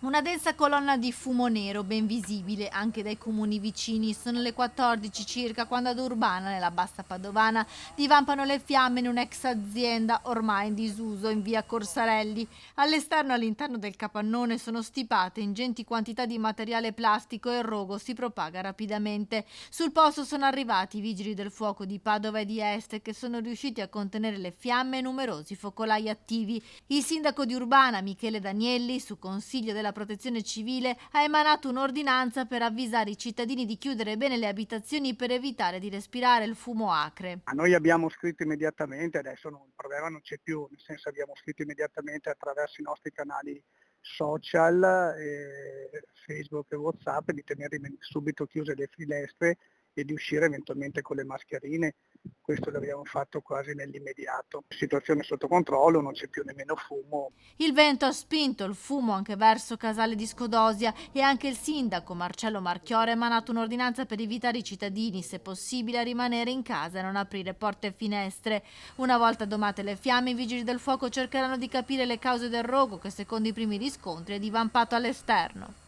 Una densa colonna di fumo nero, ben visibile anche dai comuni vicini. Sono le 14 circa quando ad Urbana, nella Bassa Padovana, divampano le fiamme in un'ex azienda ormai in disuso in via Corsarelli. All'esterno e all'interno del capannone sono stipate ingenti quantità di materiale plastico e il rogo si propaga rapidamente. Sul posto sono arrivati i vigili del fuoco di Padova e di Este che sono riusciti a contenere le fiamme e numerosi focolai attivi. Il sindaco di Urbana, Michele Danielli, su consiglio della Protezione Civile, ha emanato un'ordinanza per avvisare i cittadini di chiudere bene le abitazioni per evitare di respirare il fumo acre. A noi abbiamo scritto immediatamente, adesso il problema non c'è più, nel senso abbiamo scritto immediatamente attraverso i nostri canali social, Facebook e WhatsApp, di tenere subito chiuse le finestre e di uscire eventualmente con le mascherine. Questo l'abbiamo fatto quasi nell'immediato. Situazione sotto controllo, non c'è più nemmeno fumo. Il vento ha spinto il fumo anche verso Casale di Scodosia e anche il sindaco Marcello Marchioro ha emanato un'ordinanza per invitare i cittadini, se possibile, a rimanere in casa e non aprire porte e finestre. Una volta domate le fiamme, i vigili del fuoco cercheranno di capire le cause del rogo che, secondo i primi riscontri, è divampato all'esterno.